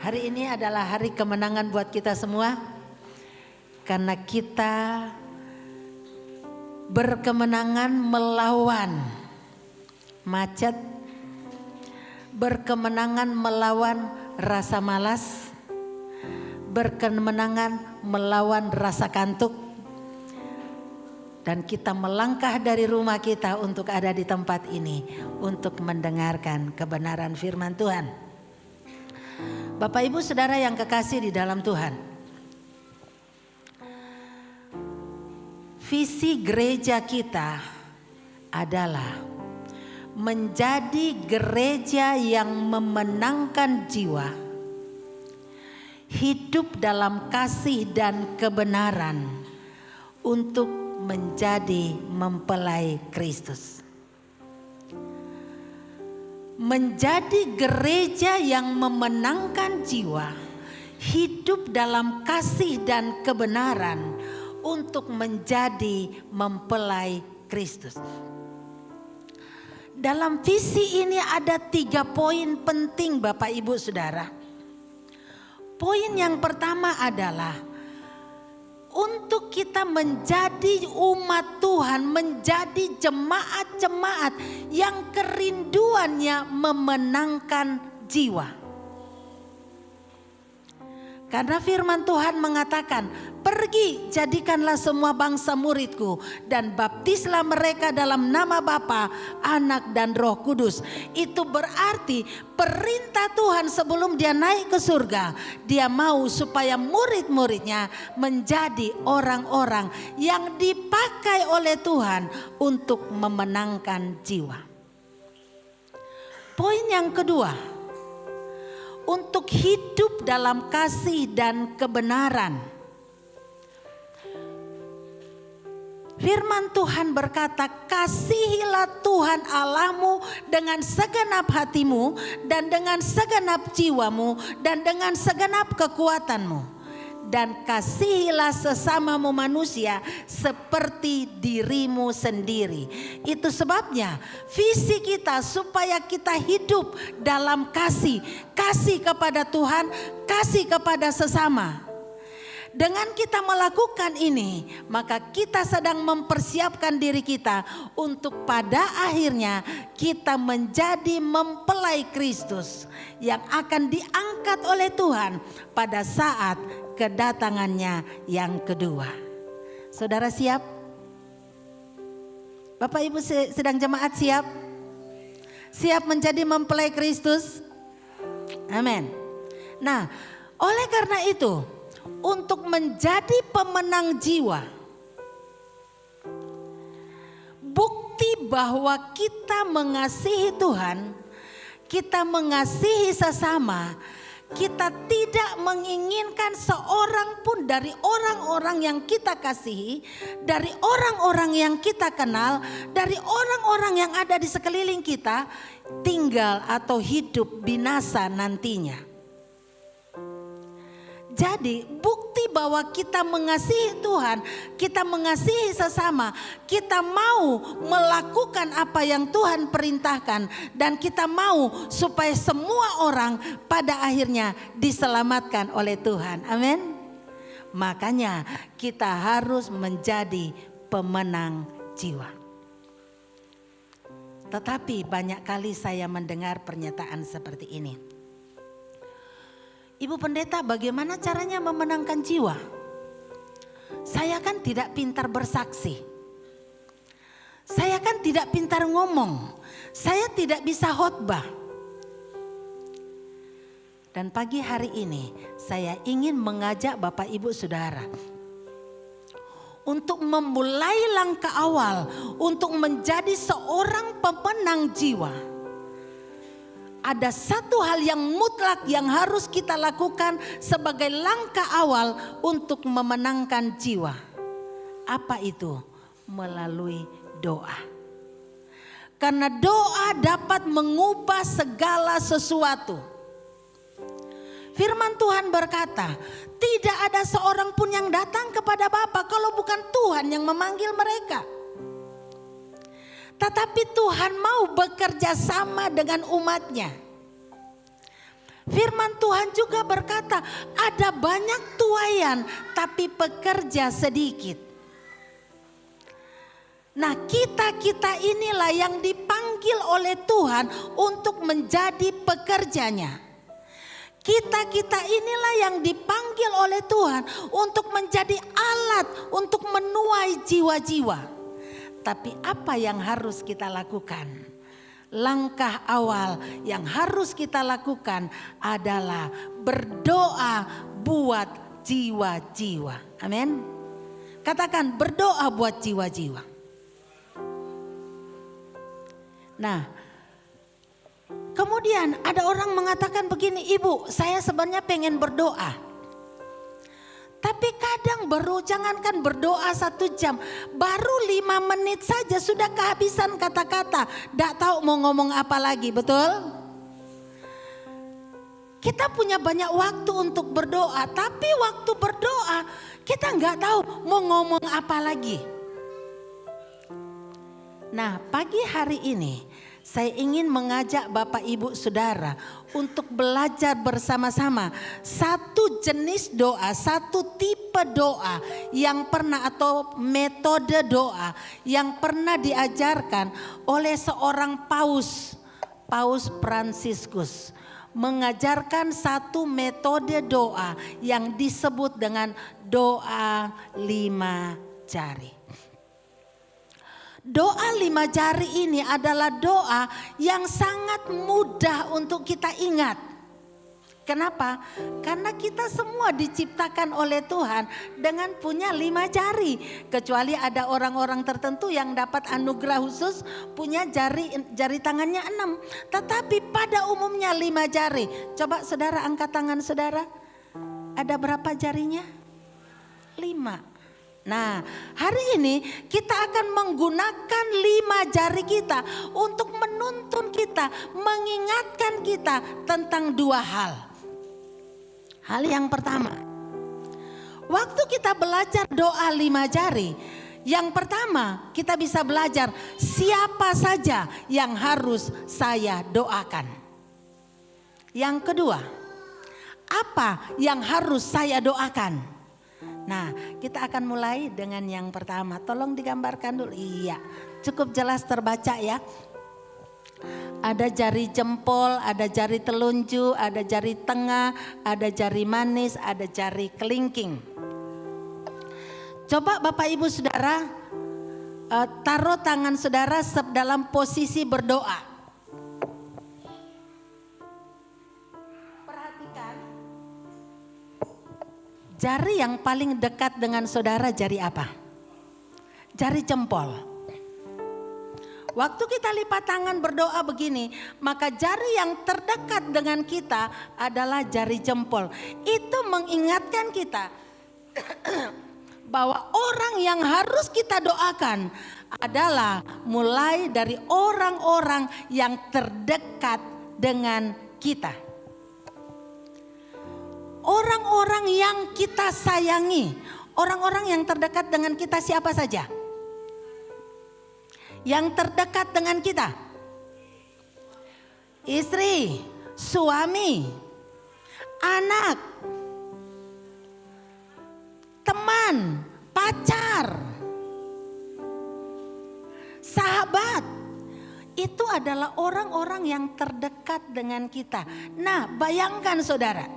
Hari ini adalah hari kemenangan buat kita semua. Karena kita berkemenangan melawan macet, berkemenangan melawan rasa malas, berkemenangan melawan rasa kantuk. Dan kita melangkah dari rumah kita untuk ada di tempat ini untuk mendengarkan kebenaran firman Tuhan. Bapak Ibu Saudara yang kekasih di dalam Tuhan, visi gereja kita adalah menjadi gereja yang memenangkan jiwa, hidup dalam kasih dan kebenaran untuk menjadi mempelai Kristus. Menjadi gereja yang memenangkan jiwa, hidup dalam kasih dan kebenaran untuk menjadi mempelai Kristus. Dalam visi ini ada 3 poin penting Bapak Ibu Saudara. Poin yang pertama adalah untuk kita menjadi umat Tuhan, menjadi jemaat-jemaat yang kerinduannya memenangkan jiwa. Karena firman Tuhan mengatakan, pergi jadikanlah semua bangsa muridku dan baptislah mereka dalam nama Bapa, Anak dan Roh Kudus. Itu berarti perintah Tuhan sebelum dia naik ke surga, dia mau supaya murid-muridnya menjadi orang-orang yang dipakai oleh Tuhan untuk memenangkan jiwa. Poin yang kedua, untuk hidup dalam kasih dan kebenaran. Firman Tuhan berkata, kasihilah Tuhan Allahmu dengan segenap hatimu dan dengan segenap jiwamu dan dengan segenap kekuatanmu. Dan kasihilah sesamamu manusia seperti dirimu sendiri. Itu sebabnya visi kita supaya kita hidup dalam kasih. Kasih kepada Tuhan, kasih kepada sesama. Dengan kita melakukan ini, maka kita sedang mempersiapkan diri kita untuk pada akhirnya kita menjadi mempelai Kristus yang akan diangkat oleh Tuhan pada saat kedatangannya yang kedua. Saudara siap? Bapak Ibu sedang jemaat siap? Siap menjadi mempelai Kristus? Amin. Nah, oleh karena itu, untuk menjadi pemenang jiwa, bukti bahwa kita mengasihi Tuhan, kita mengasihi sesama, kita tidak menginginkan seorang pun dari orang-orang yang kita kasihi, dari orang-orang yang kita kenal, dari orang-orang yang ada di sekeliling kita, tinggal atau hidup binasa nantinya. Jadi bukti bahwa kita mengasihi Tuhan, kita mengasihi sesama, kita mau melakukan apa yang Tuhan perintahkan, dan kita mau supaya semua orang pada akhirnya diselamatkan oleh Tuhan. Amin. Makanya kita harus menjadi pemenang jiwa. Tetapi banyak kali saya mendengar pernyataan seperti ini. Ibu pendeta, bagaimana caranya memenangkan jiwa? Saya kan tidak pintar bersaksi. Saya kan tidak pintar ngomong. Saya tidak bisa khotbah. Dan pagi hari ini saya ingin mengajak Bapak Ibu Saudara untuk memulai langkah awal untuk menjadi seorang pemenang jiwa. Ada satu hal yang mutlak yang harus kita lakukan sebagai langkah awal untuk memenangkan jiwa. Apa itu? Melalui doa. Karena doa dapat mengubah segala sesuatu. Firman Tuhan berkata, tidak ada seorang pun yang datang kepada Bapa kalau bukan Tuhan yang memanggil mereka. Tetapi Tuhan mau bekerja sama dengan umatnya. Firman Tuhan juga berkata, ada banyak tuaian tapi pekerja sedikit. Nah, kita inilah yang dipanggil oleh Tuhan untuk menjadi pekerjanya. Kita inilah yang dipanggil oleh Tuhan untuk menjadi alat untuk menuai jiwa-jiwa. Tapi apa yang harus kita lakukan? Langkah awal yang harus kita lakukan adalah berdoa buat jiwa-jiwa. Amin. Katakan berdoa buat jiwa-jiwa. Nah, kemudian ada orang mengatakan begini, Ibu, saya sebenarnya pengen berdoa. Tapi kadang jangankan berdoa 1 jam, baru 5 menit saja sudah kehabisan kata-kata. Tidak tahu mau ngomong apa lagi, betul? Kita punya banyak waktu untuk berdoa, tapi waktu berdoa kita nggak tahu mau ngomong apa lagi. Nah, pagi hari ini saya ingin mengajak Bapak Ibu Saudara untuk belajar bersama-sama satu jenis doa, satu tipe doa yang pernah atau metode doa yang pernah diajarkan oleh seorang Paus Fransiskus. Mengajarkan satu metode doa yang disebut dengan doa 5 jari. Doa 5 jari ini adalah doa yang sangat mudah untuk kita ingat. Kenapa? Karena kita semua diciptakan oleh Tuhan dengan punya 5 jari. Kecuali ada orang-orang tertentu yang dapat anugerah khusus punya jari tangannya 6. Tetapi pada umumnya 5 jari. Coba saudara angkat tangan saudara. Ada berapa jarinya? 5. Nah, hari ini kita akan menggunakan 5 jari kita untuk menuntun kita, mengingatkan kita tentang 2 hal. Hal yang pertama, waktu kita belajar doa 5 jari, yang pertama kita bisa belajar siapa saja yang harus saya doakan. Yang kedua, apa yang harus saya doakan? Nah, kita akan mulai dengan yang pertama. Tolong digambarkan dulu. Iya, cukup jelas terbaca ya. Ada jari jempol, ada jari telunjuk, ada jari tengah, ada jari manis, ada jari kelingking. Coba Bapak Ibu Saudara taruh tangan saudara dalam posisi berdoa. Jari yang paling dekat dengan saudara jari apa? Jari jempol. Waktu kita lipat tangan berdoa begini, maka jari yang terdekat dengan kita adalah jari jempol. Itu mengingatkan kita bahwa orang yang harus kita doakan adalah mulai dari orang-orang yang terdekat dengan kita. Orang-orang yang kita sayangi, orang-orang yang terdekat dengan kita siapa saja? Yang terdekat dengan kita, istri, suami, anak, teman, pacar, sahabat. Itu adalah orang-orang yang terdekat dengan kita. Nah, bayangkan saudara.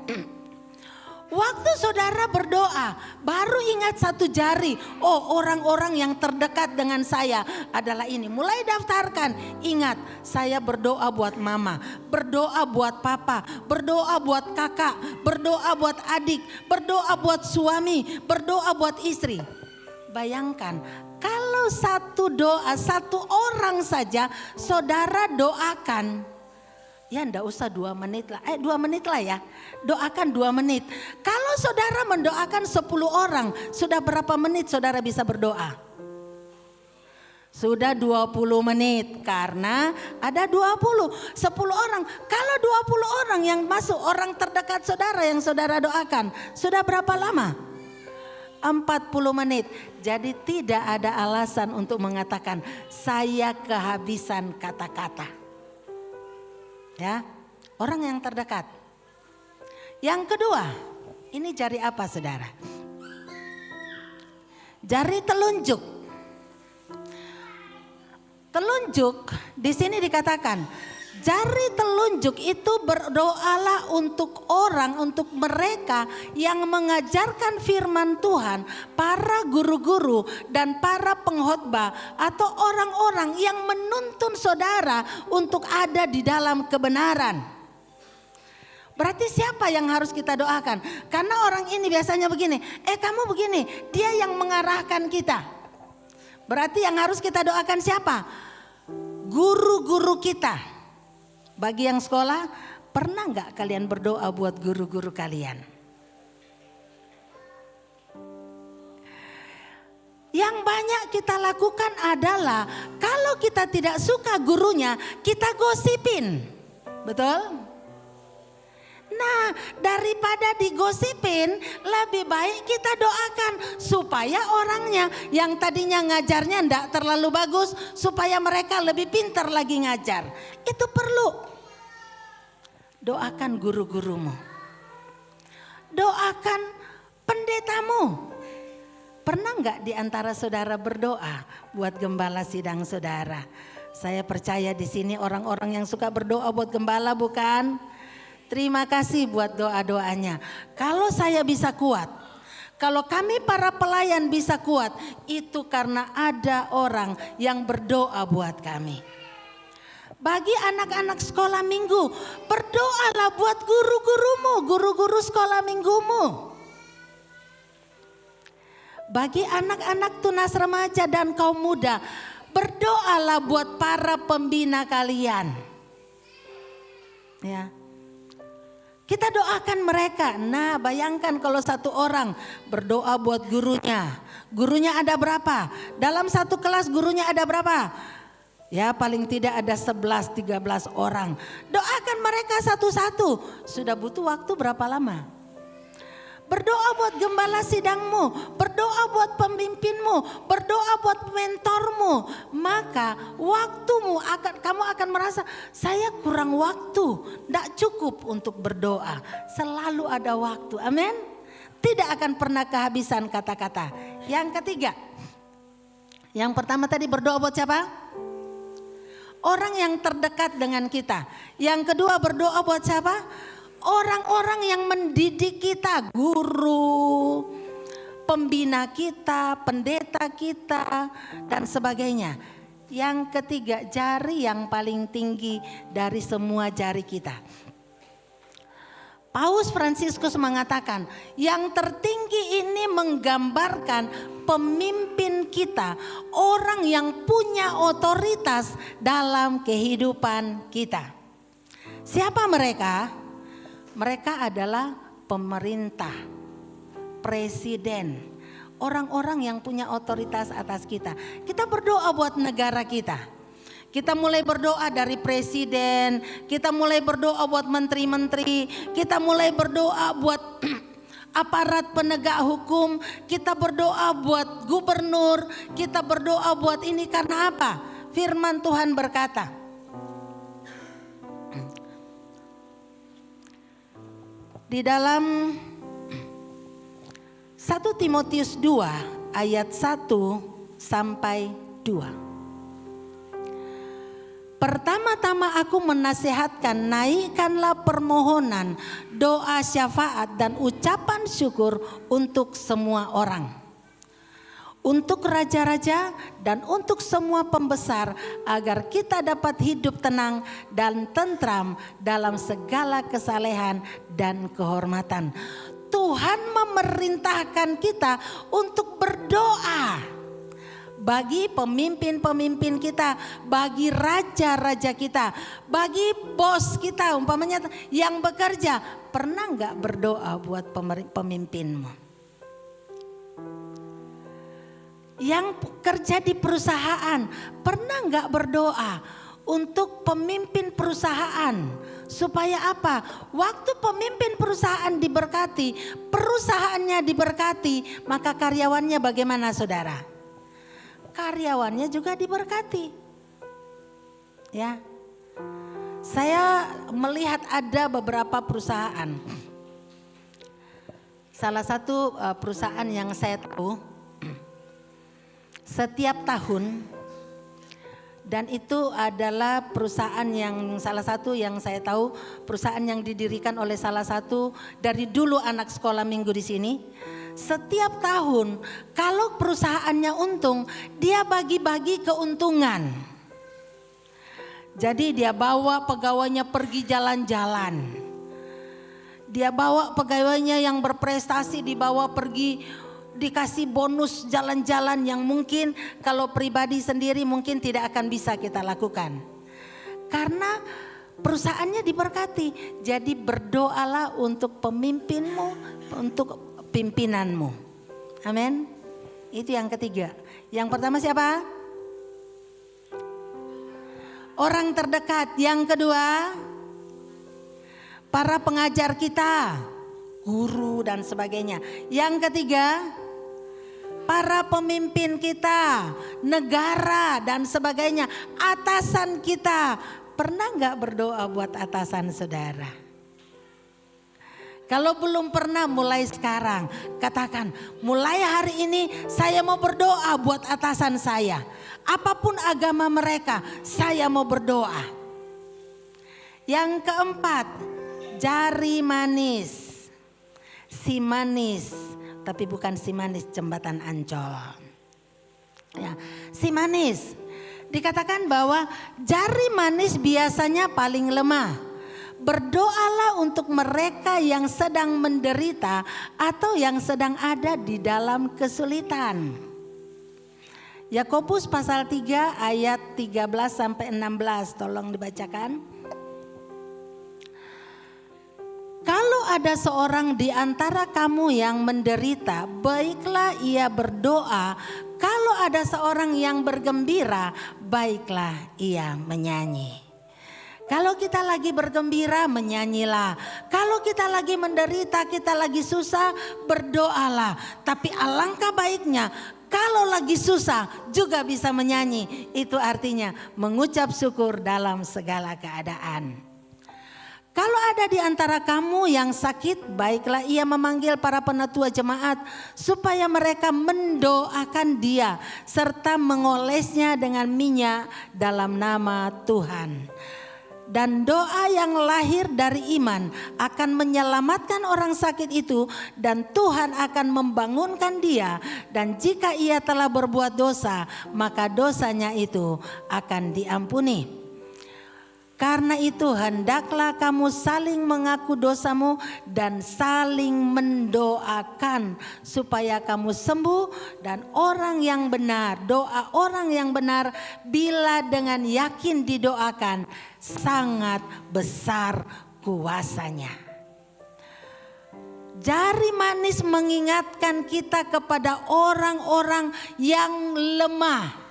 Waktu saudara berdoa, baru ingat 1 jari. Oh, orang-orang yang terdekat dengan saya adalah ini. Mulai daftarkan. Ingat, saya berdoa buat mama, berdoa buat papa, berdoa buat kakak, berdoa buat adik, berdoa buat suami, berdoa buat istri. Bayangkan, kalau satu doa, 1 orang saja saudara doakan. Ya enggak usah 2 menit lah, 2 menit lah ya, doakan 2 menit. Kalau saudara mendoakan 10 orang, sudah berapa menit saudara bisa berdoa? Sudah 20 menit karena ada 10 orang. Kalau 20 orang yang masuk orang terdekat saudara yang saudara doakan, sudah berapa lama? 40 menit. Jadi tidak ada alasan untuk mengatakan saya kehabisan kata-kata. Ya, orang yang terdekat. Yang kedua, ini jari apa saudara? Jari telunjuk. Telunjuk di sini dikatakan, jari telunjuk itu berdoalah untuk orang, untuk mereka yang mengajarkan firman Tuhan, para guru-guru dan para pengkhotbah atau orang-orang yang menuntun saudara untuk ada di dalam kebenaran. Berarti siapa yang harus kita doakan? Karena orang ini biasanya begini, kamu begini, dia yang mengarahkan kita. Berarti yang harus kita doakan siapa? Guru-guru kita. Bagi yang sekolah, pernah nggak kalian berdoa buat guru-guru kalian? Yang banyak kita lakukan adalah kalau kita tidak suka gurunya, kita gosipin. Betul? Nah, daripada digosipin, lebih baik kita doakan supaya orangnya yang tadinya ngajarnya enggak terlalu bagus, supaya mereka lebih pintar lagi ngajar. Itu perlu. Doakan guru-gurumu. Doakan pendetamu. Pernah enggak di antara saudara berdoa buat gembala sidang saudara? Saya percaya di sini orang-orang yang suka berdoa buat gembala, bukan? Terima kasih buat doa-doanya. Kalau saya bisa kuat, kalau kami para pelayan bisa kuat, itu karena ada orang yang berdoa buat kami. Bagi anak-anak sekolah minggu, berdoalah buat guru-gurumu, guru-guru sekolah minggumu. Bagi anak-anak tunas remaja dan kaum muda, berdoalah buat para pembina kalian. Ya. Kita doakan mereka. Nah, bayangkan kalau satu orang berdoa buat gurunya. Gurunya ada berapa? Dalam satu kelas gurunya ada berapa? Ya, paling tidak ada 11-13 orang. Doakan mereka satu-satu. Sudah butuh waktu berapa lama? Berdoa buat gembala sidangmu, berdoa buat pemimpinmu, berdoa buat mentormu. Maka kamu akan merasa saya kurang waktu, tidak cukup untuk berdoa. Selalu ada waktu, amin. Tidak akan pernah kehabisan kata-kata. Yang ketiga, yang pertama tadi berdoa buat siapa? Orang yang terdekat dengan kita. Yang kedua berdoa buat siapa? Orang-orang yang mendidik kita, guru, pembina kita, pendeta kita, dan sebagainya. Yang ketiga, jari yang paling tinggi dari semua jari kita. Paus Fransiskus mengatakan, yang tertinggi ini menggambarkan pemimpin kita, orang yang punya otoritas dalam kehidupan kita. Siapa mereka? Mereka adalah pemerintah, presiden, orang-orang yang punya otoritas atas kita. Kita berdoa buat negara kita. Kita mulai berdoa dari presiden, kita mulai berdoa buat menteri-menteri, kita mulai berdoa buat aparat penegak hukum, kita berdoa buat gubernur, kita berdoa buat ini karena apa? Firman Tuhan berkata, di dalam 1 Timotius 2 ayat 1 sampai 2. Pertama-tama aku menasihatkan, naikkanlah permohonan, doa syafaat dan ucapan syukur untuk semua orang. Untuk raja-raja dan untuk semua pembesar, agar kita dapat hidup tenang dan tentram dalam segala kesalehan dan kehormatan. Tuhan memerintahkan kita untuk berdoa bagi pemimpin-pemimpin kita, bagi raja-raja kita, bagi bos kita, umpamanya yang bekerja. Pernah nggak berdoa buat pemimpinmu? Yang kerja di perusahaan, pernah nggak berdoa untuk pemimpin perusahaan supaya apa? Waktu pemimpin perusahaan diberkati, perusahaannya diberkati, maka karyawannya bagaimana saudara? Karyawannya juga diberkati. Ya, saya melihat ada beberapa perusahaan Salah satu perusahaan yang saya tahu setiap tahun, dan itu adalah perusahaan yang salah satu yang saya tahu perusahaan yang didirikan oleh salah satu dari dulu anak sekolah minggu di sini. Setiap tahun kalau perusahaannya untung, dia bagi-bagi keuntungan. Jadi dia bawa pegawainya pergi jalan-jalan. Dia bawa pegawainya yang berprestasi, dibawa pergi, dikasih bonus jalan-jalan yang mungkin kalau pribadi sendiri mungkin tidak akan bisa kita lakukan. Karena perusahaannya diberkati. Jadi berdoalah untuk pemimpinmu, untuk pimpinanmu. Amin. Itu yang ketiga. Yang pertama siapa? Orang terdekat. Yang kedua, para pengajar kita, guru dan sebagainya. Yang ketiga, para pemimpin kita, negara dan sebagainya, atasan kita. Pernah nggak berdoa buat atasan saudara? Kalau belum pernah, mulai sekarang katakan, mulai hari ini saya mau berdoa buat atasan saya. Apapun agama mereka, saya mau berdoa. Yang keempat, jari manis. Si manis, tapi bukan si manis jembatan Ancol. Ya, si manis. Dikatakan bahwa jari manis biasanya paling lemah. Berdoalah untuk mereka yang sedang menderita atau yang sedang ada di dalam kesulitan. Yakobus pasal 3 ayat 13 sampai 16, tolong dibacakan. Kalau ada seorang di antara kamu yang menderita, baiklah ia berdoa. Kalau ada seorang yang bergembira, baiklah ia menyanyi. Kalau kita lagi bergembira, menyanyilah. Kalau kita lagi menderita, kita lagi susah, berdoalah. Tapi alangkah baiknya kalau lagi susah juga bisa menyanyi. Itu artinya mengucap syukur dalam segala keadaan. Kalau ada di antara kamu yang sakit, baiklah ia memanggil para penatua jemaat supaya mereka mendoakan dia serta mengolesnya dengan minyak dalam nama Tuhan. Dan doa yang lahir dari iman akan menyelamatkan orang sakit itu dan Tuhan akan membangunkan dia. Dan jika ia telah berbuat dosa, maka dosanya itu akan diampuni. Karena itu hendaklah kamu saling mengaku dosamu dan saling mendoakan supaya kamu sembuh. Dan orang yang benar, doa orang yang benar bila dengan yakin didoakan sangat besar kuasanya. Jari manis mengingatkan kita kepada orang-orang yang lemah.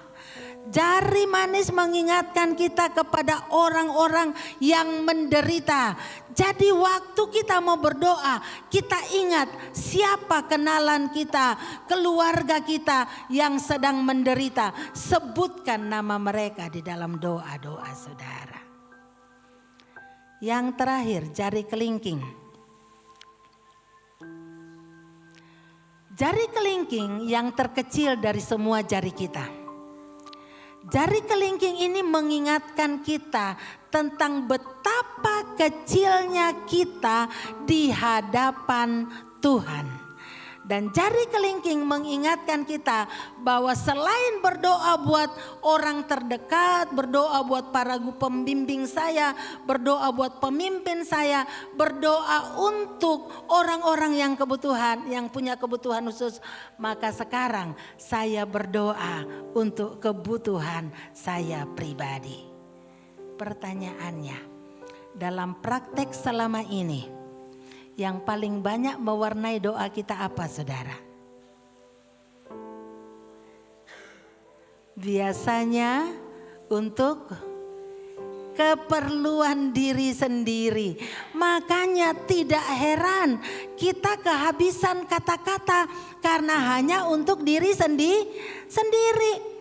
Jari manis mengingatkan kita kepada orang-orang yang menderita. Jadi waktu kita mau berdoa, kita ingat siapa kenalan kita, keluarga kita yang sedang menderita. Sebutkan nama mereka di dalam doa-doa saudara. Yang terakhir, jari kelingking. Jari kelingking yang terkecil dari semua jari kita. Jari kelingking ini mengingatkan kita tentang betapa kecilnya kita di hadapan Tuhan. Dan jari kelingking mengingatkan kita bahwa selain berdoa buat orang terdekat, berdoa buat para pembimbing saya, berdoa buat pemimpin saya, berdoa untuk orang-orang yang punya kebutuhan khusus, maka sekarang saya berdoa untuk kebutuhan saya pribadi. Pertanyaannya, dalam praktek selama ini, yang paling banyak mewarnai doa kita apa saudara? Biasanya untuk keperluan diri sendiri. Makanya tidak heran kita kehabisan kata-kata karena hanya untuk diri sendiri.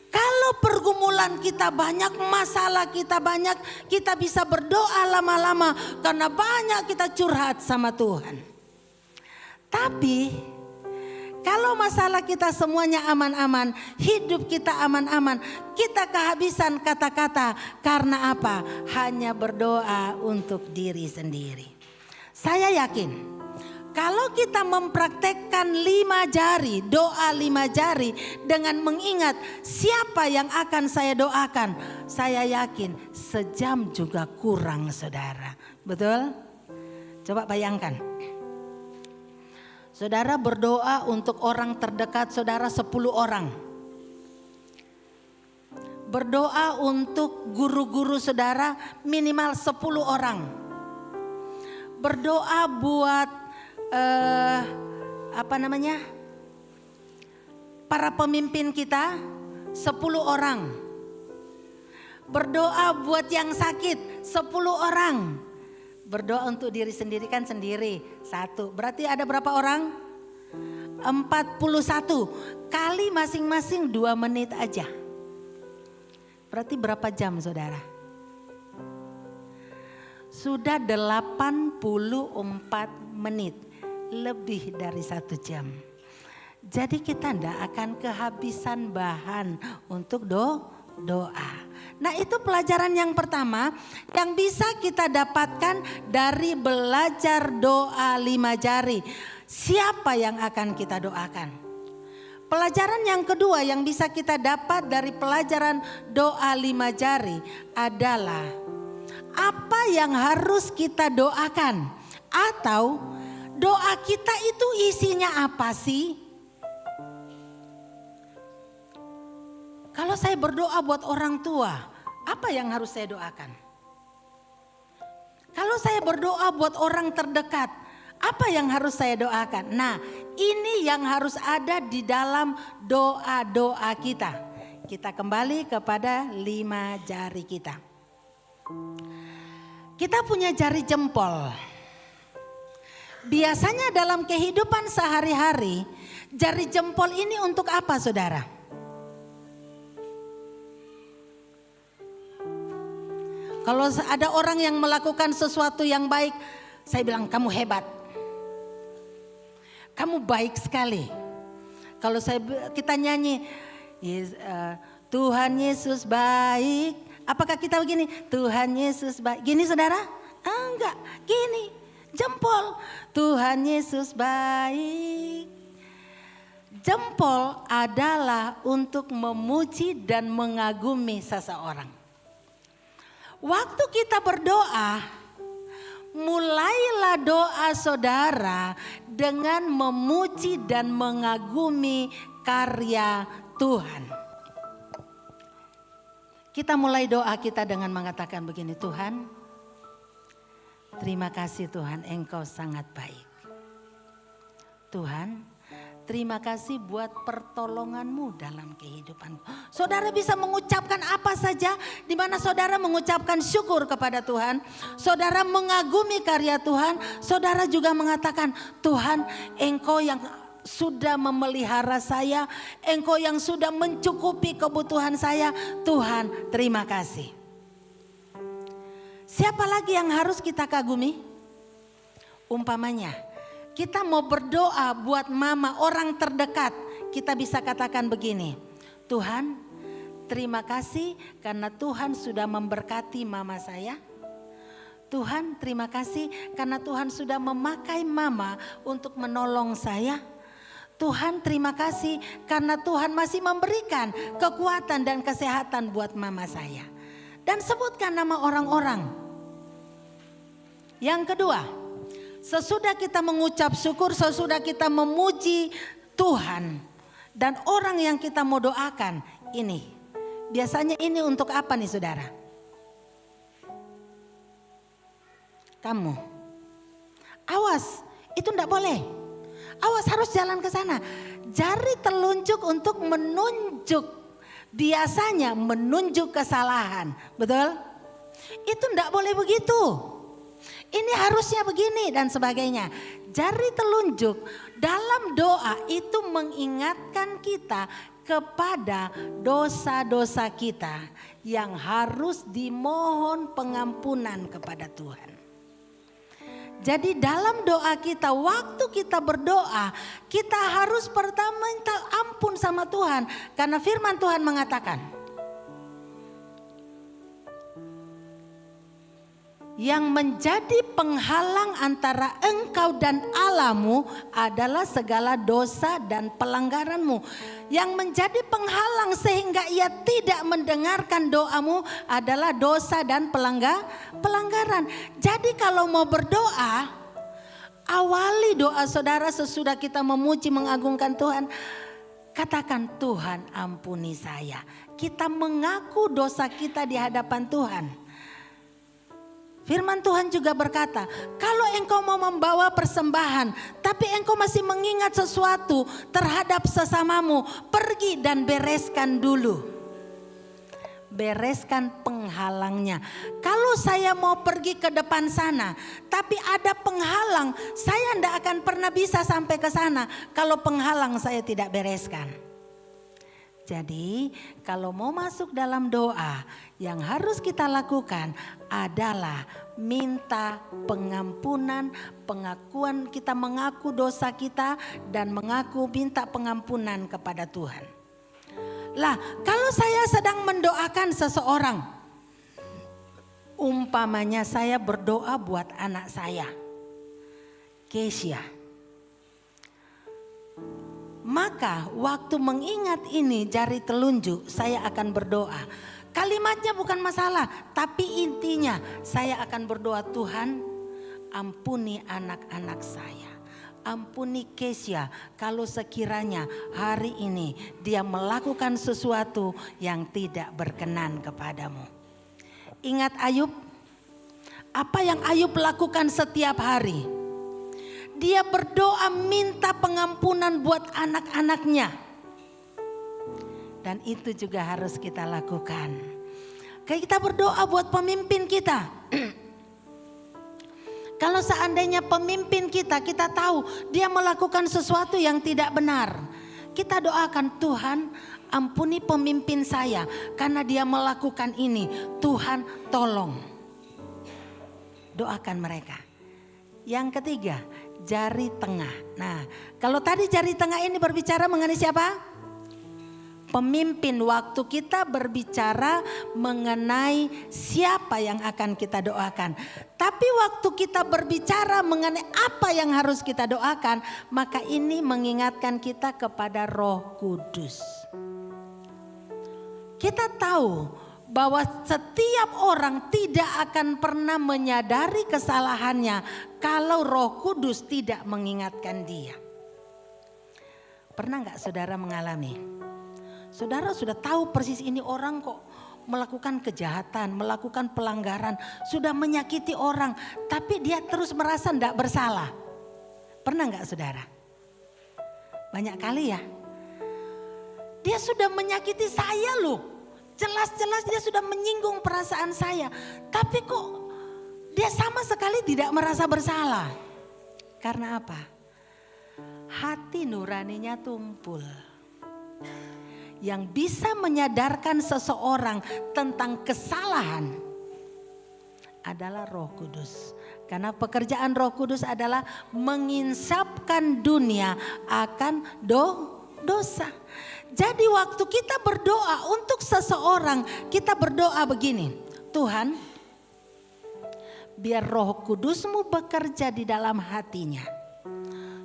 Kalau pergumulan kita banyak, masalah kita banyak, kita bisa berdoa lama-lama karena banyak kita curhat sama Tuhan. Tapi kalau masalah kita semuanya aman-aman, hidup kita aman-aman, kita kehabisan kata-kata. Karena apa? Hanya berdoa untuk diri sendiri. Saya yakin kalau kita mempraktekkan 5 jari, doa 5 jari dengan mengingat siapa yang akan saya doakan, saya yakin sejam juga kurang, saudara. Betul? Coba bayangkan. Saudara berdoa untuk orang terdekat saudara 10 orang. Berdoa untuk guru-guru saudara minimal 10 orang. Berdoa buat para pemimpin kita 10 orang. Berdoa buat yang sakit 10 orang. Berdoa untuk diri sendiri kan sendiri 1. Berarti ada berapa orang? 41 kali masing-masing 2 menit aja. Berarti berapa jam, saudara? Sudah 84 menit. Lebih dari 1 jam. Jadi kita tidak akan kehabisan bahan untuk doa. Nah, itu pelajaran yang pertama yang bisa kita dapatkan dari belajar doa 5 jari. Siapa yang akan kita doakan? Pelajaran yang kedua yang bisa kita dapat dari pelajaran doa 5 jari adalah apa yang harus kita doakan, atau doa kita itu isinya apa sih? Kalau saya berdoa buat orang tua, apa yang harus saya doakan? Kalau saya berdoa buat orang terdekat, apa yang harus saya doakan? Nah, ini yang harus ada di dalam doa-doa kita. Kita kembali kepada 5 jari kita. Kita punya jari jempol. Biasanya dalam kehidupan sehari-hari, jari jempol ini untuk apa, saudara? Kalau ada orang yang melakukan sesuatu yang baik, saya bilang kamu hebat. Kamu baik sekali. Kalau kita nyanyi, Tuhan Yesus baik. Apakah kita begini? Tuhan Yesus baik. Gini, saudara? Enggak, gini. Jempol. Tuhan Yesus baik. Jempol adalah untuk memuji dan mengagumi seseorang. Waktu kita berdoa, mulailah doa saudara dengan memuji dan mengagumi karya Tuhan. Kita mulai doa kita dengan mengatakan begini, Tuhan, terima kasih Tuhan, Engkau sangat baik. Tuhan, terima kasih buat pertolongan-Mu dalam kehidupanku. Saudara bisa mengucapkan apa saja di mana saudara mengucapkan syukur kepada Tuhan. Saudara mengagumi karya Tuhan. Saudara juga mengatakan, Tuhan, Engkau yang sudah memelihara saya. Engkau yang sudah mencukupi kebutuhan saya. Tuhan, terima kasih. Siapa lagi yang harus kita kagumi? Umpamanya, kita mau berdoa buat mama, orang terdekat. Kita bisa katakan begini, Tuhan, terima kasih karena Tuhan sudah memberkati mama saya. Tuhan, terima kasih karena Tuhan sudah memakai mama untuk menolong saya. Tuhan, terima kasih karena Tuhan masih memberikan kekuatan dan kesehatan buat mama saya. Dan sebutkan nama orang-orang. Yang kedua, sesudah kita mengucap syukur, sesudah kita memuji Tuhan dan orang yang kita mau doakan ini. Biasanya ini untuk apa nih, saudara? Kamu. Awas, itu enggak boleh. Awas, harus jalan ke sana. Jari telunjuk untuk menunjuk. Biasanya menunjuk kesalahan. Betul? Itu enggak boleh begitu. Ini harusnya begini dan sebagainya. Jari telunjuk dalam doa itu mengingatkan kita kepada dosa-dosa kita yang harus dimohon pengampunan kepada Tuhan. Jadi dalam doa kita, waktu kita berdoa, kita harus pertama minta ampun sama Tuhan. Karena firman Tuhan mengatakan, yang menjadi penghalang antara engkau dan Allahmu adalah segala dosa dan pelanggaranmu. Yang menjadi penghalang sehingga ia tidak mendengarkan doamu adalah dosa dan pelanggaran. Jadi kalau mau berdoa, awali doa saudara sesudah kita memuji mengagungkan Tuhan. Katakan, Tuhan ampuni saya. Kita mengaku dosa kita di hadapan Tuhan. Firman Tuhan juga berkata, kalau engkau mau membawa persembahan, tapi engkau masih mengingat sesuatu terhadap sesamamu, pergi dan bereskan dulu. Bereskan penghalangnya. Kalau saya mau pergi ke depan sana, tapi ada penghalang, saya tidak akan pernah bisa sampai ke sana kalau penghalang saya tidak bereskan. Jadi kalau mau masuk dalam doa, yang harus kita lakukan adalah minta pengampunan, pengakuan, kita mengaku dosa kita dan minta pengampunan kepada Tuhan. Lah, kalau saya sedang mendoakan seseorang, umpamanya saya berdoa buat anak saya, Kesia. Maka waktu mengingat ini jari telunjuk, saya akan berdoa. Kalimatnya bukan masalah, tapi intinya saya akan berdoa, Tuhan ampuni anak-anak saya. Ampuni Kesia kalau sekiranya hari ini dia melakukan sesuatu yang tidak berkenan kepadamu. Ingat Ayub, apa yang Ayub lakukan setiap hari? Dia berdoa minta pengampunan buat anak-anaknya. Dan itu juga harus kita lakukan. Kayak kita berdoa buat pemimpin kita. Kalau seandainya pemimpin kita tahu dia melakukan sesuatu yang tidak benar. Kita doakan, Tuhan ampuni pemimpin saya karena dia melakukan ini. Tuhan tolong. Doakan mereka. Yang ketiga, jari tengah. Nah, kalau tadi jari tengah ini berbicara mengenai siapa? Pemimpin. Waktu kita berbicara mengenai siapa yang akan kita doakan. Tapi waktu kita berbicara mengenai apa yang harus kita doakan, maka ini mengingatkan kita kepada Roh Kudus. Kita tahu bahwa setiap orang tidak akan pernah menyadari kesalahannya kalau Roh Kudus tidak mengingatkan dia. Pernah nggak saudara mengalami? Saudara sudah tahu persis ini orang kok melakukan kejahatan, melakukan pelanggaran, sudah menyakiti orang, tapi dia terus merasa tidak bersalah. Pernah nggak saudara? Banyak kali ya. Dia sudah menyakiti saya loh. Jelas-jelas dia sudah menyinggung perasaan saya. Tapi kok dia sama sekali tidak merasa bersalah. Karena apa? Hati nuraninya tumpul. Yang bisa menyadarkan seseorang tentang kesalahan adalah Roh Kudus. Karena pekerjaan Roh Kudus adalah menginsapkan dunia akan dosa. Jadi waktu kita berdoa untuk seseorang, kita berdoa begini, Tuhan biar Roh Kudus-Mu bekerja di dalam hatinya.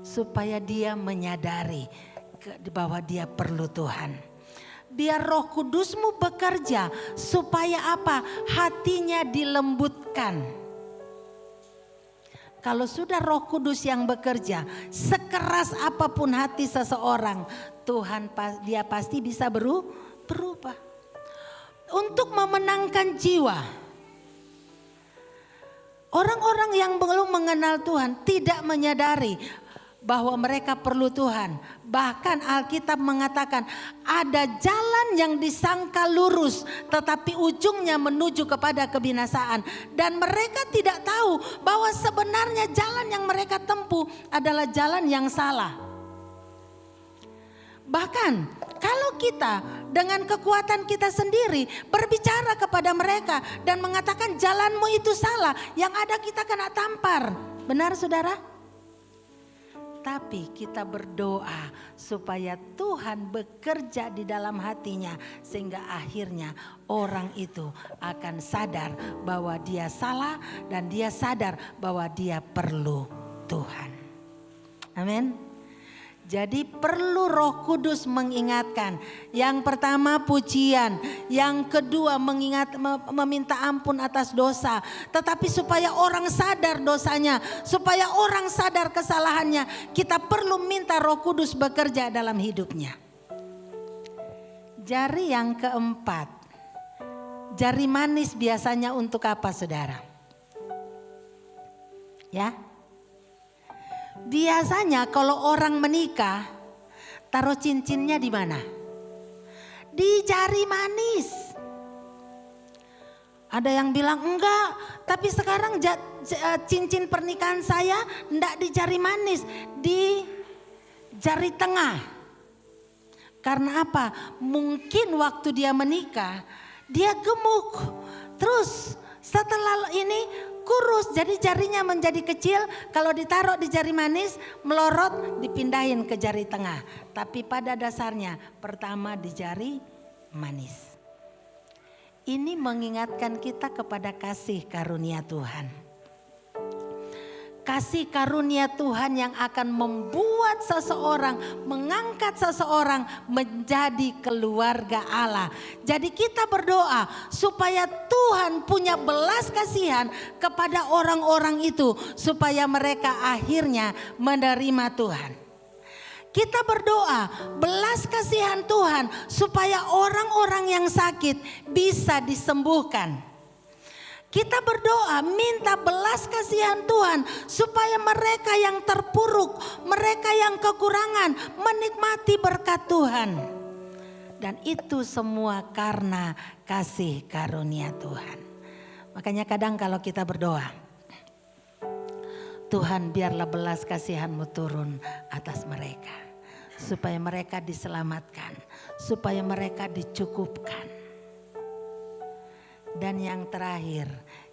Supaya dia menyadari bahwa dia perlu Tuhan. Biar Roh Kudus-Mu bekerja supaya apa? Hatinya dilembutkan. Kalau sudah Roh Kudus yang bekerja, sekeras apapun hati seseorang, Tuhan dia pasti bisa berubah. Untuk memenangkan jiwa. Orang-orang yang belum mengenal Tuhan tidak menyadari bahwa mereka perlu Tuhan. Bahkan Alkitab mengatakan ada jalan yang disangka lurus tetapi ujungnya menuju kepada kebinasaan. Dan mereka tidak tahu bahwa sebenarnya jalan yang mereka tempuh adalah jalan yang salah. Bahkan kalau kita dengan kekuatan kita sendiri berbicara kepada mereka dan mengatakan jalanmu itu salah, yang ada kita kena tampar. Benar saudara? Tapi kita berdoa supaya Tuhan bekerja di dalam hatinya sehingga akhirnya orang itu akan sadar bahwa dia salah dan dia sadar bahwa dia perlu Tuhan. Amin. Jadi perlu Roh Kudus mengingatkan. Yang pertama pujian, yang kedua meminta ampun atas dosa. Tetapi supaya orang sadar dosanya, supaya orang sadar kesalahannya, kita perlu minta Roh Kudus bekerja dalam hidupnya. Jari yang keempat, jari manis biasanya untuk apa saudara? Ya. Biasanya kalau orang menikah, taruh cincinnya di mana? Di jari manis. Ada yang bilang enggak, tapi sekarang cincin pernikahan saya enggak di jari manis, di jari tengah. Karena apa? Mungkin waktu dia menikah, dia gemuk. Terus setelah ini kurus, jadi jarinya menjadi kecil. Kalau ditaruh di jari manis, melorot, dipindahin ke jari tengah. Tapi pada dasarnya pertama di jari manis. Ini mengingatkan kita kepada kasih karunia Tuhan. Kasih karunia Tuhan yang akan membuat seseorang, mengangkat seseorang menjadi keluarga Allah. Jadi kita berdoa supaya Tuhan punya belas kasihan kepada orang-orang itu, supaya mereka akhirnya menerima Tuhan. Kita berdoa belas kasihan Tuhan supaya orang-orang yang sakit bisa disembuhkan. Kita berdoa minta belas kasihan Tuhan supaya mereka yang terpuruk, mereka yang kekurangan menikmati berkat Tuhan. Dan itu semua karena kasih karunia Tuhan. Makanya kadang kalau kita berdoa, Tuhan biarlah belas kasihan-Mu turun atas mereka. Supaya mereka diselamatkan, supaya mereka dicukupkan. Dan yang terakhir,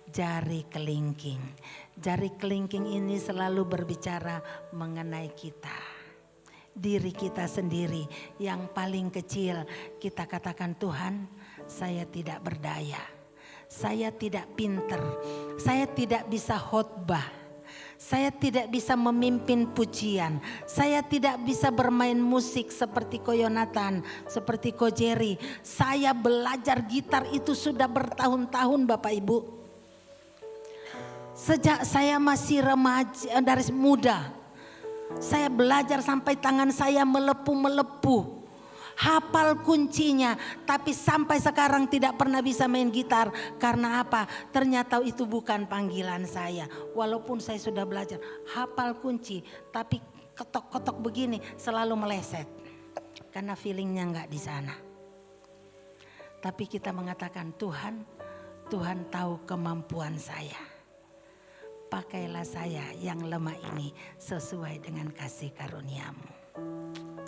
jari kelingking. Jari kelingking ini selalu berbicara mengenai kita. Diri kita sendiri yang paling kecil. Kita katakan, Tuhan, saya tidak berdaya. Saya tidak pinter. Saya tidak bisa khotbah. Saya tidak bisa memimpin pujian. Saya tidak bisa bermain musik seperti Ko Yonatan, seperti Ko Jerry. Saya belajar gitar itu sudah bertahun-tahun Bapak Ibu. Sejak saya masih remaja, dari muda. Saya belajar sampai tangan saya melepuh-melepuh. Hafal kuncinya, tapi sampai sekarang tidak pernah bisa main gitar. Karena apa? Ternyata itu bukan panggilan saya. Walaupun saya sudah belajar hafal kunci, tapi ketok-ketok begini selalu meleset. Karena feelingnya nggak di sana. Tapi kita mengatakan, Tuhan, Tuhan tahu kemampuan saya. Pakailah saya yang lemah ini sesuai dengan kasih karunia-Mu.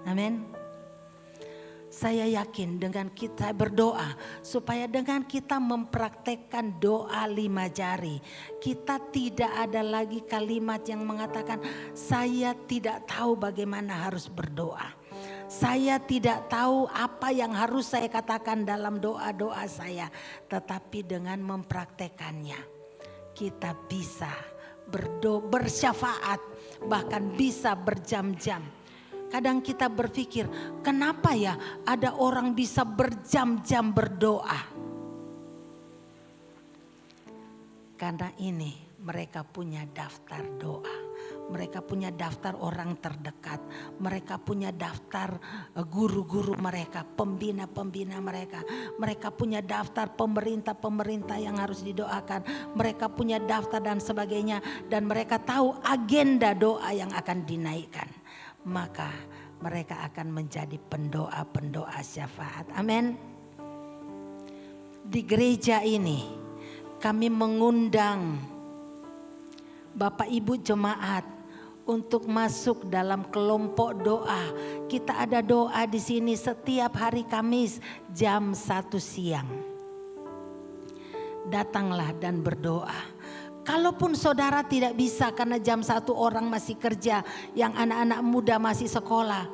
Amin. Saya yakin dengan kita berdoa, supaya dengan kita mempraktekkan doa 5 jari, kita tidak ada lagi kalimat yang mengatakan saya tidak tahu bagaimana harus berdoa. Saya tidak tahu apa yang harus saya katakan dalam doa-doa saya. Tetapi dengan mempraktekannya, kita bisa bersyafaat, bahkan bisa berjam-jam. Kadang kita berpikir, kenapa ya ada orang bisa berjam-jam berdoa? Karena ini mereka punya daftar doa. Mereka punya daftar orang terdekat. Mereka punya daftar guru-guru mereka, pembina-pembina mereka. Mereka punya daftar pemerintah-pemerintah yang harus didoakan. Mereka punya daftar dan sebagainya. Dan mereka tahu agenda doa yang akan dinaikkan. Maka mereka akan menjadi pendoa-pendoa syafaat. Amin. Di gereja ini kami mengundang Bapak Ibu jemaat untuk masuk dalam kelompok doa. Kita ada doa di sini setiap hari Kamis jam 1 siang. Datanglah dan berdoa. Kalaupun saudara tidak bisa karena jam 1 orang masih kerja, yang anak-anak muda masih sekolah,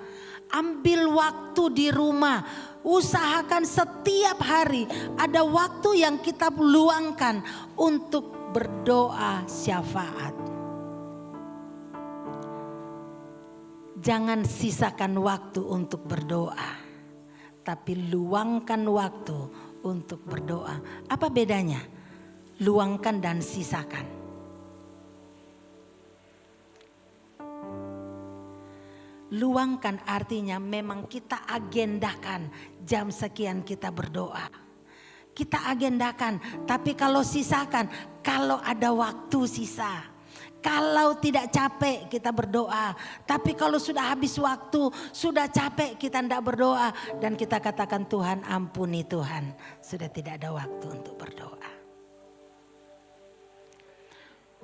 ambil waktu di rumah. Usahakan setiap hari ada waktu yang kita luangkan untuk berdoa syafaat. Jangan sisakan waktu untuk berdoa, tapi luangkan waktu untuk berdoa. Apa bedanya? Luangkan dan sisakan. Luangkan artinya memang kita agendakan jam sekian kita berdoa. Kita agendakan, tapi kalau sisakan, kalau ada waktu sisa. Kalau tidak capek kita berdoa, tapi kalau sudah habis waktu, sudah capek kita tidak berdoa. Dan kita katakan, Tuhan ampuni Tuhan, sudah tidak ada waktu untuk berdoa.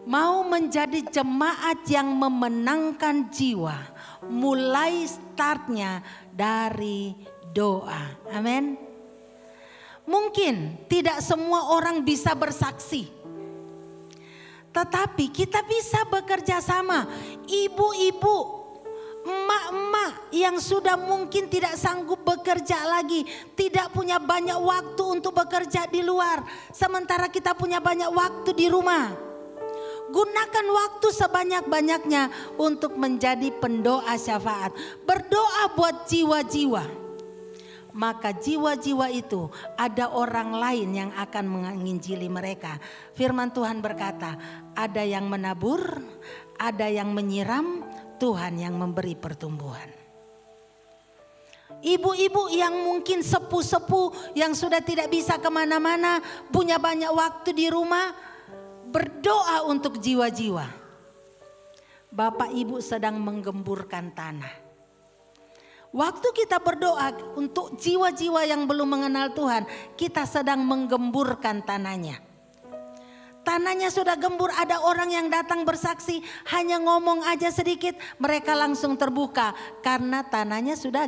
Mau menjadi jemaat yang memenangkan jiwa, mulai startnya dari doa. Amin. Mungkin tidak semua orang bisa bersaksi, tetapi kita bisa bekerja sama. Ibu-ibu, emak-emak yang sudah mungkin tidak sanggup bekerja lagi, tidak punya banyak waktu untuk bekerja di luar, sementara kita punya banyak waktu di rumah. Gunakan waktu sebanyak-banyaknya untuk menjadi pendoa syafaat. Berdoa buat jiwa-jiwa. Maka jiwa-jiwa itu ada orang lain yang akan menginjili mereka. Firman Tuhan berkata, ada yang menabur, ada yang menyiram, Tuhan yang memberi pertumbuhan. Ibu-ibu yang mungkin sepuh-sepuh, yang sudah tidak bisa kemana-mana, punya banyak waktu di rumah, berdoa untuk jiwa-jiwa. Bapak ibu sedang menggemburkan tanah. Waktu kita berdoa untuk jiwa-jiwa yang belum mengenal Tuhan, kita sedang menggemburkan tanahnya. Tanahnya sudah gembur, ada orang yang datang bersaksi, hanya ngomong aja sedikit, mereka langsung terbuka karena tanahnya sudah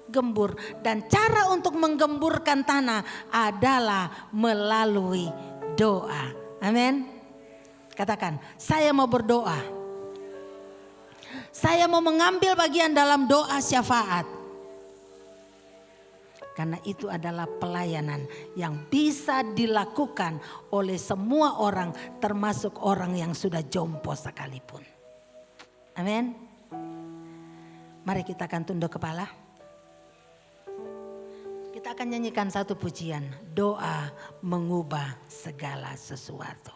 gembur. Dan cara untuk menggemburkan tanah adalah melalui doa. Amin. Katakan, saya mau berdoa. Saya mau mengambil bagian dalam doa syafaat. Karena itu adalah pelayanan yang bisa dilakukan oleh semua orang, termasuk orang yang sudah jompo sekalipun. Amin. Mari kita akan tunduk kepala. Kita akan nyanyikan satu pujian. Doa mengubah segala sesuatu.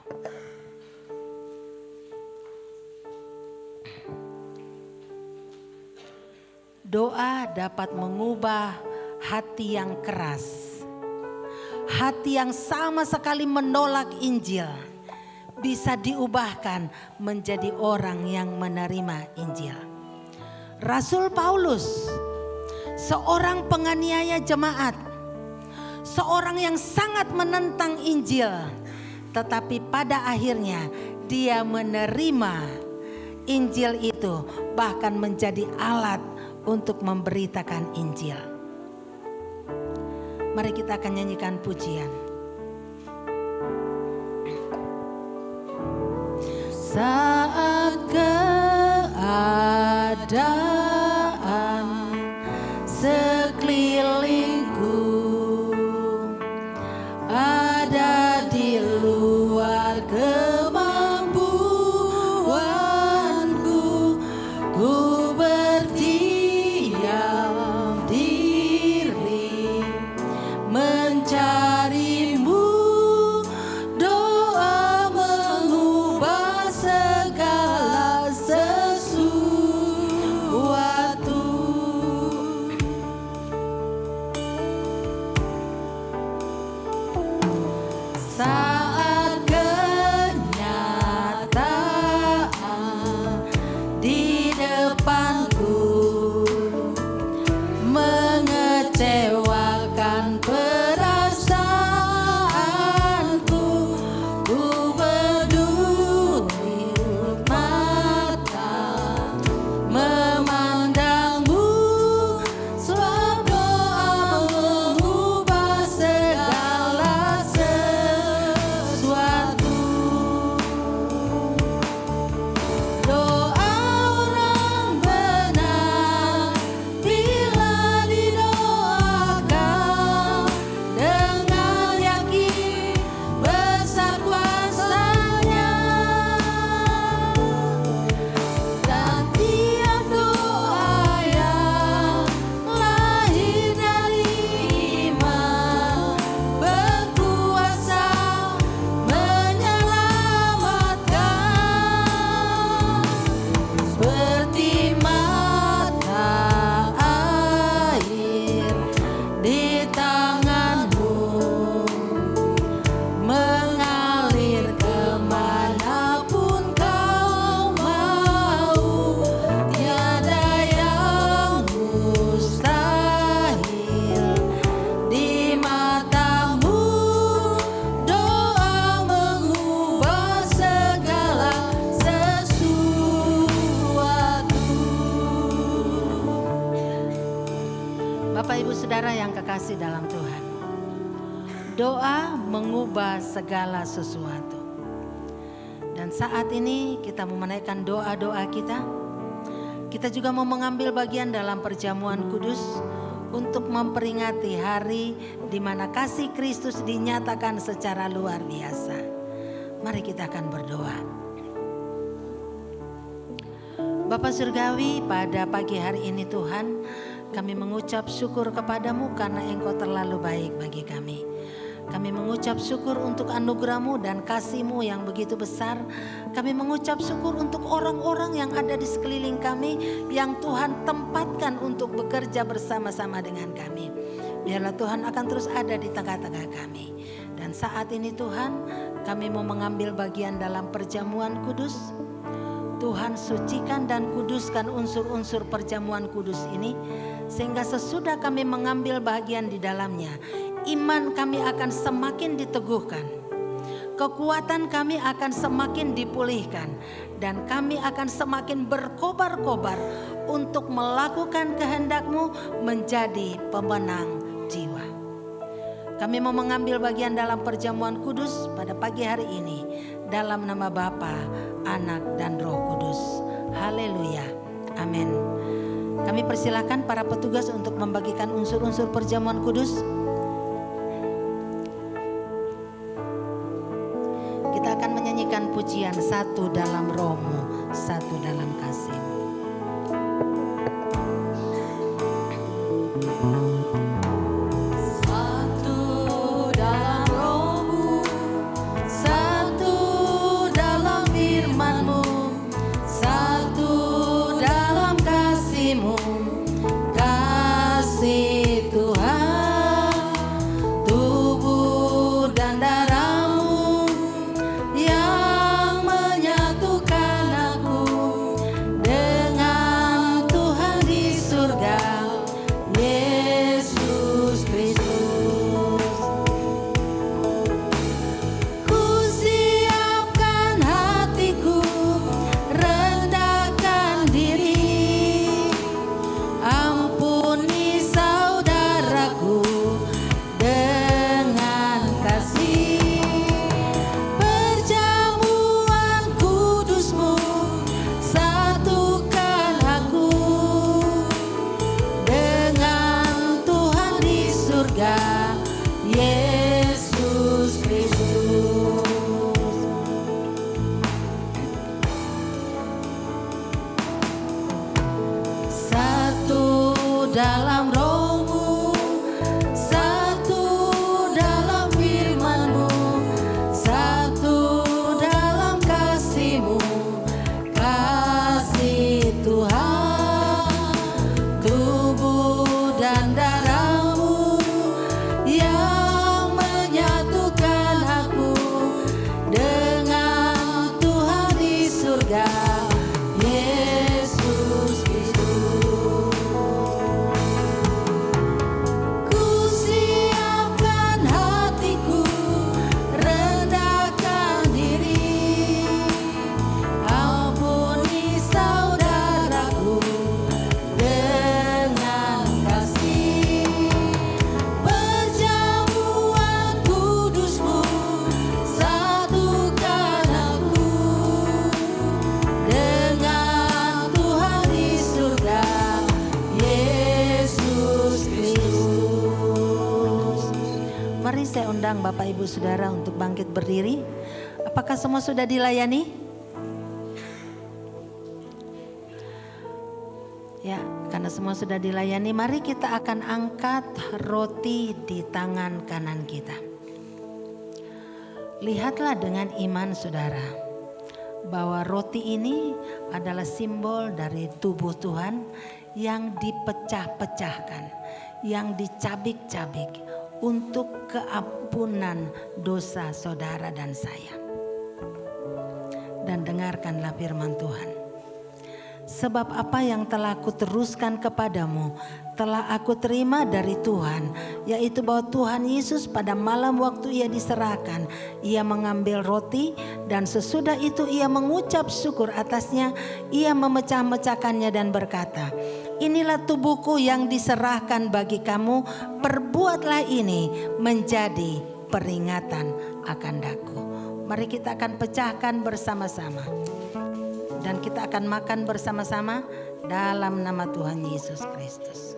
Doa dapat mengubah hati yang keras, hati yang sama sekali menolak Injil, bisa diubahkan menjadi orang yang menerima Injil. Rasul Paulus, seorang penganiaya jemaat, seorang yang sangat menentang Injil, tetapi pada akhirnya dia menerima Injil itu, bahkan menjadi alat untuk memberitakan Injil. Mari kita akan nyanyikan pujian. Saat keadaan sekelilingku ada di luar kemampuanku, ku Bapak Ibu Saudara yang kekasih dalam Tuhan, doa mengubah segala sesuatu. Dan saat ini kita mau menaikkan doa-doa kita. Kita juga mau mengambil bagian dalam perjamuan kudus untuk memperingati hari di mana kasih Kristus dinyatakan secara luar biasa. Mari kita akan berdoa. Bapa Surgawi, pada pagi hari ini Tuhan, kami mengucap syukur kepadamu karena Engkau terlalu baik bagi kami. Kami mengucap syukur untuk anugerah-Mu dan kasih-Mu yang begitu besar. Kami mengucap syukur untuk orang-orang yang ada di sekeliling kami yang Tuhan tempatkan untuk bekerja bersama-sama dengan kami. Biarlah Tuhan akan terus ada di tengah-tengah kami. Dan saat ini Tuhan, kami mau mengambil bagian dalam perjamuan kudus. Tuhan sucikan dan kuduskan unsur-unsur perjamuan kudus ini, sehingga sesudah kami mengambil bagian di dalamnya, iman kami akan semakin diteguhkan, kekuatan kami akan semakin dipulihkan, dan kami akan semakin berkobar-kobar untuk melakukan kehendak-Mu menjadi pemenang jiwa. Kami mau mengambil bagian dalam perjamuan kudus pada pagi hari ini dalam nama Bapa, Anak, dan Roh Kudus. Haleluya. Amin. Kami persilakan para petugas untuk membagikan unsur-unsur perjamuan kudus. Kita akan menyanyikan pujian Satu Dalam Roh-Mu, Satu Dalam Kasih-Mu. Dalam Roh-Mu, satu dalam firman-Mu, satu dalam kasih-Mu, kasih Tuhan, tubuh dan darah-Mu yang menyatukan aku dengan Tuhan di surga. Mari saya undang Bapak Ibu Saudara untuk bangkit berdiri. Apakah semua sudah dilayani? Ya, karena semua sudah dilayani, mari kita akan angkat roti di tangan kanan kita. Lihatlah dengan iman saudara, bahwa roti ini adalah simbol dari tubuh Tuhan yang dipecah-pecahkan, yang dicabik-cabik untuk keampunan dosa saudara dan saya. Dan dengarkanlah firman Tuhan. Sebab apa yang telah aku teruskan kepadamu telah aku terima dari Tuhan, yaitu bahwa Tuhan Yesus pada malam waktu ia diserahkan, ia mengambil roti dan sesudah itu ia mengucap syukur atasnya, ia memecah-mecahkannya dan berkata, inilah tubuhku yang diserahkan bagi kamu, perbuatlah ini menjadi peringatan akan daku. Mari kita akan pecahkan bersama-sama. Dan kita akan makan bersama-sama dalam nama Tuhan Yesus Kristus.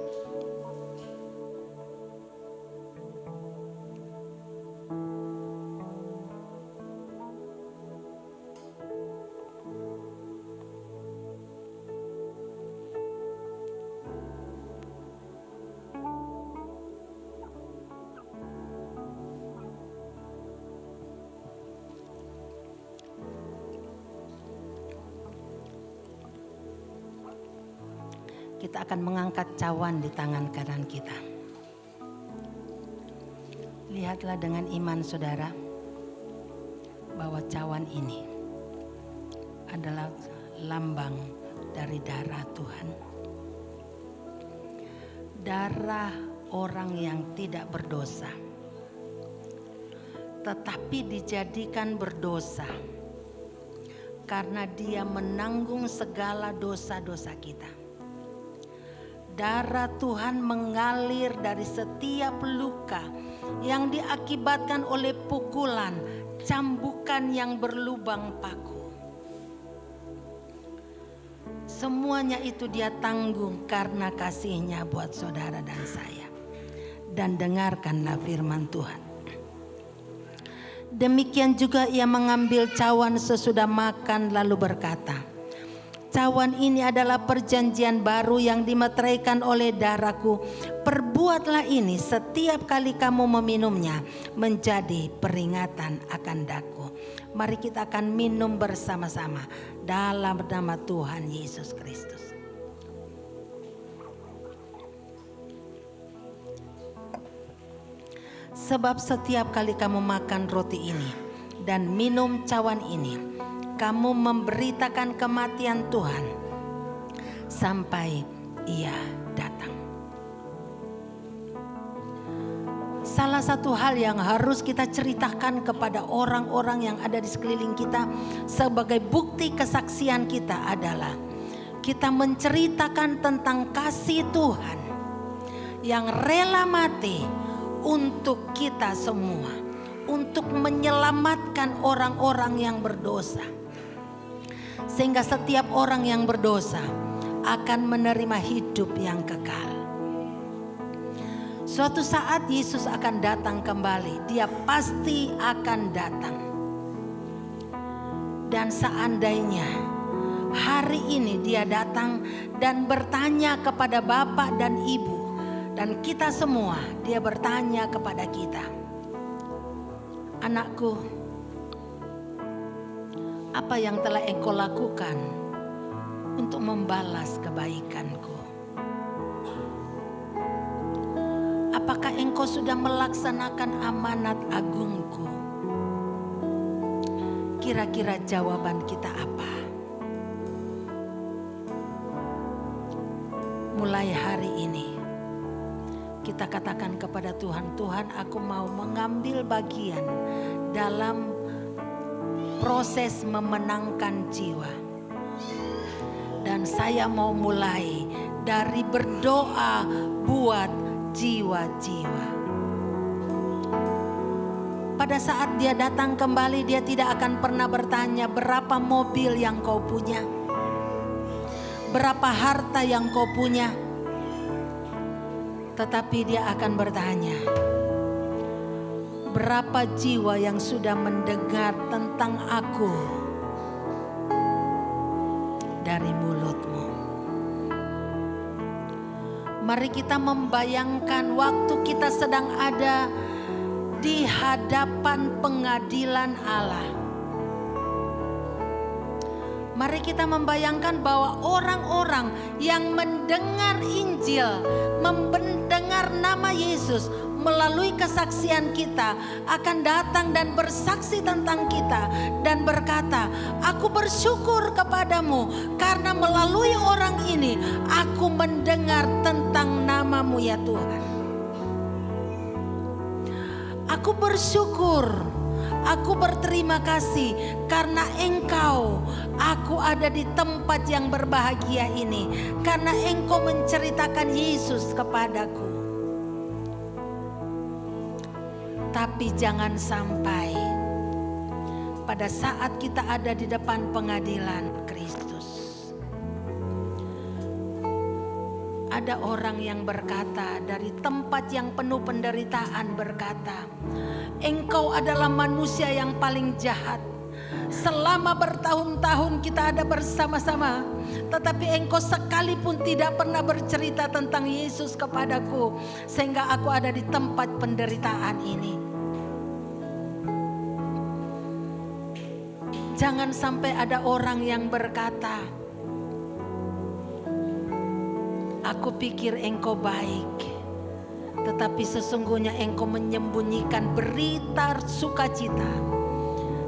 Kita akan mengangkat cawan di tangan kanan kita. Lihatlah dengan iman saudara bahwa cawan ini adalah lambang dari darah Tuhan. Darah orang yang tidak berdosa, tetapi dijadikan berdosa karena dia menanggung segala dosa-dosa kita. Darah Tuhan mengalir dari setiap luka yang diakibatkan oleh pukulan, cambukan yang berlubang paku. Semuanya itu dia tanggung karena kasihnya buat saudara dan saya. Dan dengarkanlah firman Tuhan. Demikian juga ia mengambil cawan sesudah makan lalu berkata, cawan ini adalah perjanjian baru yang dimeteraikan oleh darahku. Perbuatlah ini setiap kali kamu meminumnya menjadi peringatan akan daku. Mari kita akan minum bersama-sama dalam nama Tuhan Yesus Kristus. Sebab setiap kali kamu makan roti ini dan minum cawan ini, kamu memberitakan kematian Tuhan sampai ia datang. Salah satu hal yang harus kita ceritakan kepada orang-orang yang ada di sekeliling kita sebagai bukti kesaksian kita adalah kita menceritakan tentang kasih Tuhan yang rela mati untuk kita semua, untuk menyelamatkan orang-orang yang berdosa. Sehingga setiap orang yang berdosa akan menerima hidup yang kekal. Suatu saat Yesus akan datang kembali. Dia pasti akan datang. Dan seandainya hari ini dia datang dan bertanya kepada Bapak dan Ibu dan kita semua, dia bertanya kepada kita, anakku, apa yang telah engkau lakukan untuk membalas kebaikanku? Apakah engkau sudah melaksanakan amanat agungku? Kira-kira jawaban kita apa? Mulai hari ini kita katakan kepada Tuhan, Tuhan, aku mau mengambil bagian dalam proses memenangkan jiwa. Dan saya mau mulai dari berdoa buat jiwa-jiwa. Pada saat dia datang kembali, dia tidak akan pernah bertanya berapa mobil yang kau punya, berapa harta yang kau punya. Tetapi dia akan bertanya, berapa jiwa yang sudah mendengar tentang aku dari mulutmu. Mari kita membayangkan waktu kita sedang ada di hadapan pengadilan Allah. Mari kita membayangkan bahwa orang-orang yang mendengar Injil, mendengar nama Yesus melalui kesaksian kita akan datang dan bersaksi tentang kita dan berkata, aku bersyukur kepadamu karena melalui orang ini aku mendengar tentang namamu ya Tuhan. Aku bersyukur Aku berterima kasih karena Engkau, aku ada di tempat yang berbahagia ini. Karena Engkau menceritakan Yesus kepadaku. Tapi jangan sampai pada saat kita ada di depan pengadilan Kristus, ada orang yang berkata dari tempat yang penuh penderitaan berkata, Engkau adalah manusia yang paling jahat. Selama bertahun-tahun kita ada bersama-sama, tetapi Engkau sekalipun tidak pernah bercerita tentang Yesus kepadaku, sehingga aku ada di tempat penderitaan ini. Jangan sampai ada orang yang berkata, aku pikir Engkau baik, tetapi sesungguhnya Engkau menyembunyikan berita sukacita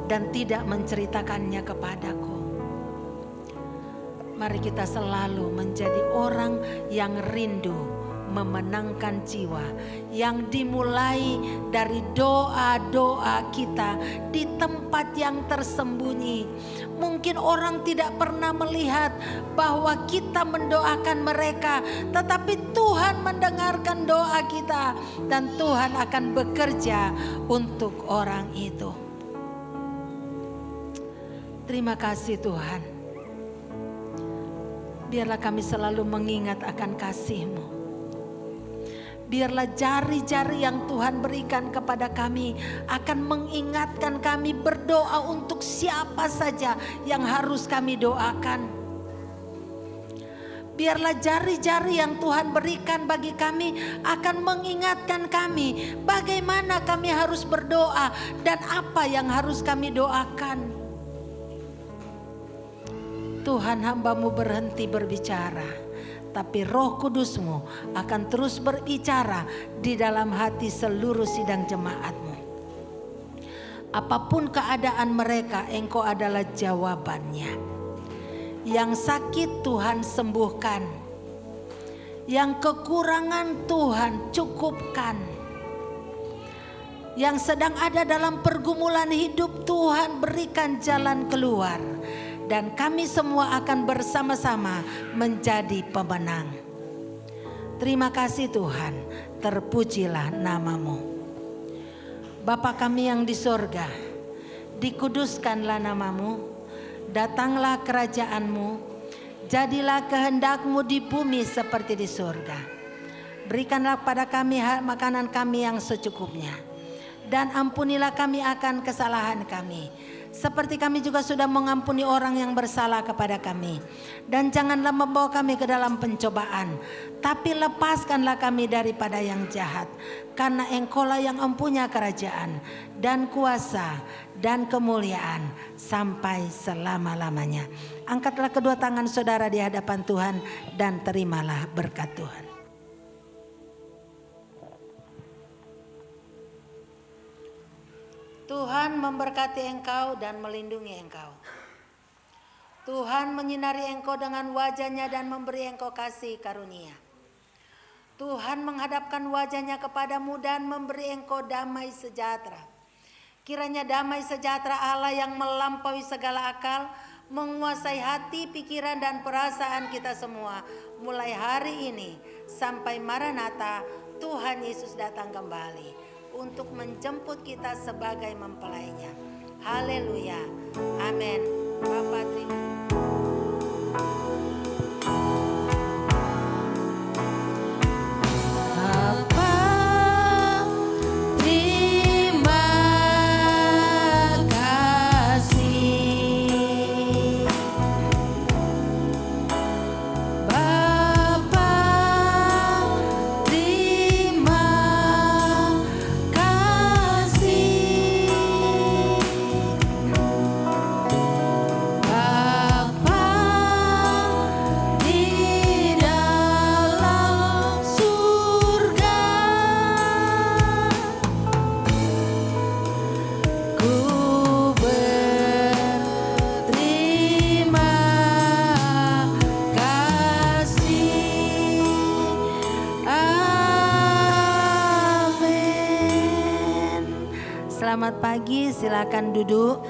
dan tidak menceritakannya kepadaku. Mari kita selalu menjadi orang yang rindu memenangkan jiwa, yang dimulai dari doa-doa kita di tempat yang tersembunyi. Mungkin orang tidak pernah melihat bahwa kita mendoakan mereka, tetapi Tuhan mendengarkan doa kita dan Tuhan akan bekerja untuk orang itu. Terima kasih Tuhan. Biarlah kami selalu mengingat akan kasih-Mu. Biarlah jari-jari yang Tuhan berikan kepada kami akan mengingatkan kami berdoa untuk siapa saja yang harus kami doakan. Biarlah jari-jari yang Tuhan berikan bagi kami akan mengingatkan kami bagaimana kami harus berdoa dan apa yang harus kami doakan. Tuhan, hamba-Mu berhenti berbicara, tapi Roh Kudus-Mu akan terus berbicara di dalam hati seluruh sidang jemaat-Mu. Apapun keadaan mereka, Engkau adalah jawabannya. Yang sakit Tuhan sembuhkan, yang kekurangan Tuhan cukupkan, yang sedang ada dalam pergumulan hidup Tuhan berikan jalan keluar. Dan kami semua akan bersama-sama menjadi pemenang. Terima kasih Tuhan, terpujilah nama-Mu. Bapa kami yang di sorga, dikuduskanlah nama-Mu, datanglah kerajaan-Mu, jadilah kehendak-Mu di bumi seperti di sorga. Berikanlah pada kami makanan kami yang secukupnya, dan ampunilah kami akan kesalahan kami, seperti kami juga sudah mengampuni orang yang bersalah kepada kami. Dan janganlah membawa kami ke dalam pencobaan, tapi lepaskanlah kami daripada yang jahat. Karena Engkau-lah yang mempunyai kerajaan dan kuasa dan kemuliaan sampai selama-lamanya. Angkatlah kedua tangan saudara di hadapan Tuhan dan terimalah berkat Tuhan. Tuhan memberkati engkau dan melindungi engkau. Tuhan menyinari engkau dengan wajah-Nya dan memberi engkau kasih karunia. Tuhan menghadapkan wajah-Nya kepadamu dan memberi engkau damai sejahtera. Kiranya damai sejahtera Allah yang melampaui segala akal menguasai hati, pikiran dan perasaan kita semua mulai hari ini sampai Maranatha Tuhan Yesus datang kembali untuk menjemput kita sebagai mempelainya. Haleluya. Amin. Bapak terima. Selamat pagi, silakan duduk.